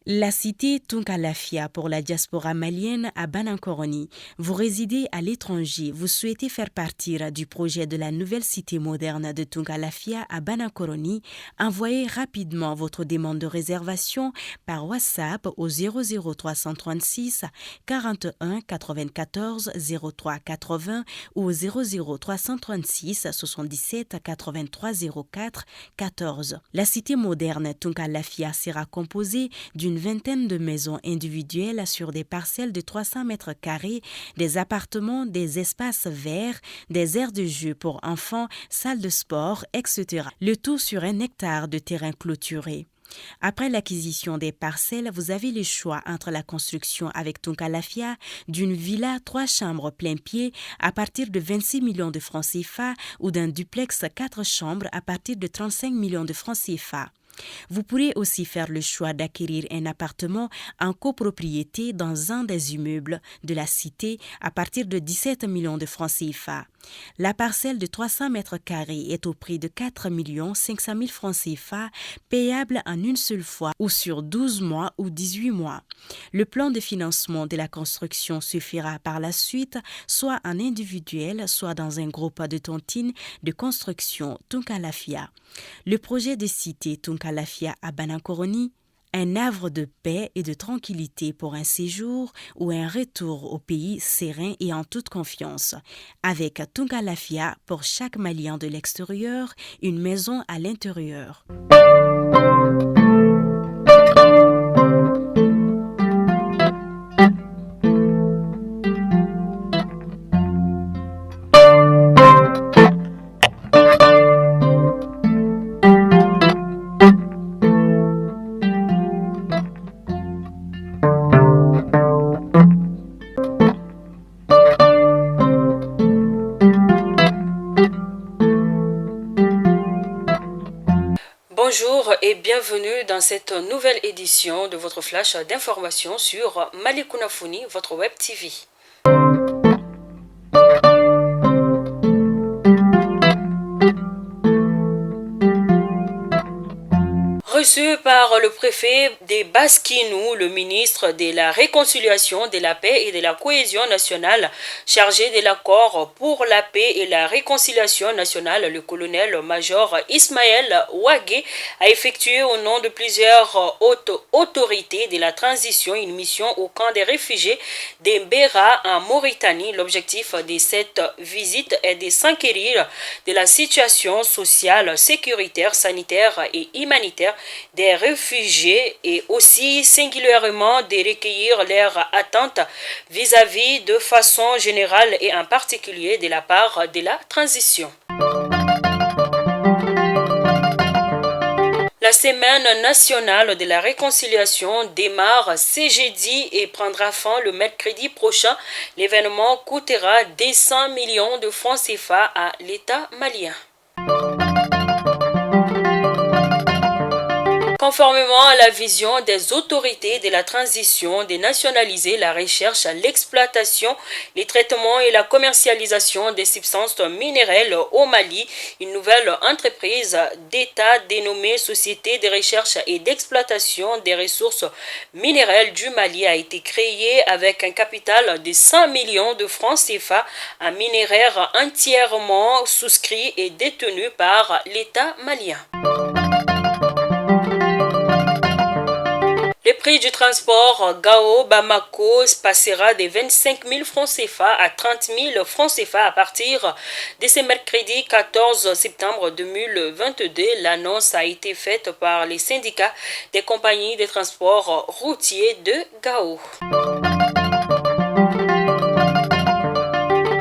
La cité Tunkalafia pour la diaspora malienne à Banankoroni. Vous résidez à l'étranger, vous souhaitez faire partir du projet de la nouvelle cité moderne de Tunkalafia à Banankoroni, envoyez rapidement votre demande de réservation par WhatsApp au 00336 41 94 03 80 ou au 00336 77 83 04 14. La cité moderne Tunkalafia sera composée d'une vingtaine de maisons individuelles sur des parcelles de 300 mètres carrés, des appartements, des espaces verts, des aires de jeu pour enfants, salles de sport, etc. Le tout sur 1 hectare de terrain clôturé. Après l'acquisition des parcelles, vous avez le choix entre la construction avec Tunkalafia d'une villa 3 chambres plein pied à partir de 26 millions de francs CFA ou d'un duplex 4 chambres à partir de 35 millions de francs CFA. Vous pourrez aussi faire le choix d'acquérir un appartement en copropriété dans un des immeubles de la cité à partir de 17 millions de francs CFA. La parcelle de 300 mètres carrés est au prix de 4 500 000 francs CFA, payable en une seule fois ou sur 12 mois ou 18 mois. Le plan de financement de la construction se fera par la suite soit en individuel, soit dans un groupe de tontines de construction Tunkalafia. Le projet de cité Tunkalafia à Banankoroni, un havre de paix et de tranquillité pour un séjour ou un retour au pays serein et en toute confiance. Avec Tunkalafia, pour chaque Malien de l'extérieur, une maison à l'intérieur. Bonjour et bienvenue dans cette nouvelle édition de votre flash d'information sur Malikounda Foni, votre web TV. Reçu par le préfet des Basquinous, le ministre de la Réconciliation, de la Paix et de la Cohésion nationale, chargé de l'accord pour la paix et la réconciliation nationale, le colonel-major Ismaël Ouagé, a effectué au nom de plusieurs hautes autorités de la transition une mission au camp des réfugiés d'Embera en Mauritanie. L'objectif de cette visite est de s'enquérir de la situation sociale, sécuritaire, sanitaire et humanitaire des réfugiés et aussi singulièrement de recueillir leurs attentes vis-à-vis de façon générale et en particulier de la part de la transition. La semaine nationale de la réconciliation démarre ce jeudi et prendra fin le mercredi prochain. L'événement coûtera 200 millions de francs CFA à l'État malien. Conformément à la vision des autorités de la transition de nationaliser la recherche, l'exploitation, les traitements et la commercialisation des substances minérales au Mali, une nouvelle entreprise d'État dénommée Société de recherche et d'exploitation des ressources minérales du Mali a été créée avec un capital de 100 millions de francs CFA, un minéraire entièrement souscrit et détenu par l'État malien. Le prix du transport Gao-Bamako passera de 25 000 francs CFA à 30 000 francs CFA à partir de ce mercredi 14 septembre 2022. L'annonce a été faite par les syndicats des compagnies de transport routier de Gao.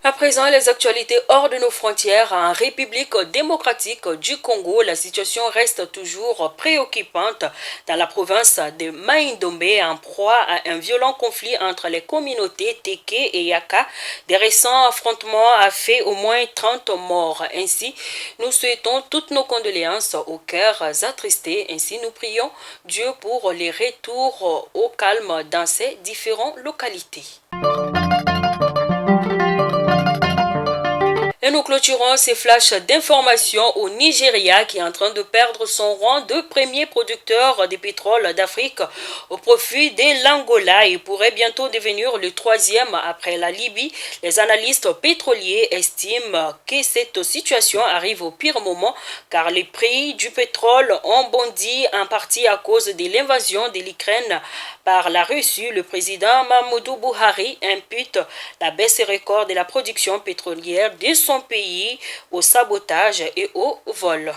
À présent, les actualités hors de nos frontières. En République démocratique du Congo, la situation reste toujours préoccupante dans la province de Mai-Ndombe, en proie à un violent conflit entre les communautés Teke et Yaka. Des récents affrontements ont fait au moins 30 morts. Ainsi, nous souhaitons toutes nos condoléances aux cœurs attristés. Ainsi, nous prions Dieu pour les retours au calme dans ces différentes localités. Et nous clôturons ces flashs d'informations au Nigeria qui est en train de perdre son rang de premier producteur de pétrole d'Afrique au profit de l'Angola et pourrait bientôt devenir le troisième après la Libye. Les analystes pétroliers estiment que cette situation arrive au pire moment car les prix du pétrole ont bondi en partie à cause de l'invasion de l'Ukraine par la Russie. Le président Mamadou Buhari impute la baisse record de la production pétrolière de son pays au sabotage et au vol.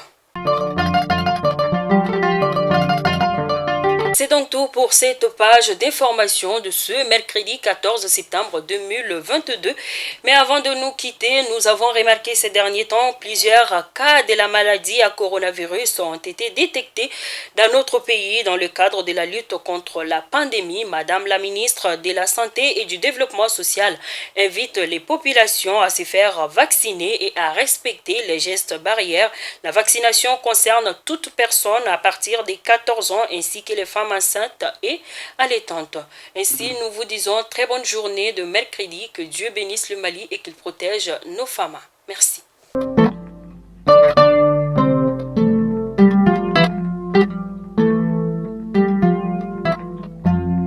C'est donc tout pour cette page d'information de ce mercredi 14 septembre 2022. Mais avant de nous quitter, nous avons remarqué ces derniers temps plusieurs cas de la maladie à coronavirus ont été détectés dans notre pays dans le cadre de la lutte contre la pandémie. Madame la ministre de la Santé et du Développement social invite les populations à se faire vacciner et à respecter les gestes barrières. La vaccination concerne toute personne à partir des 14 ans ainsi que les femmes enceintes et allaitantes. Ainsi, nous vous disons très bonne journée de mercredi, que Dieu bénisse le Mali et qu'il protège nos femmes. Merci.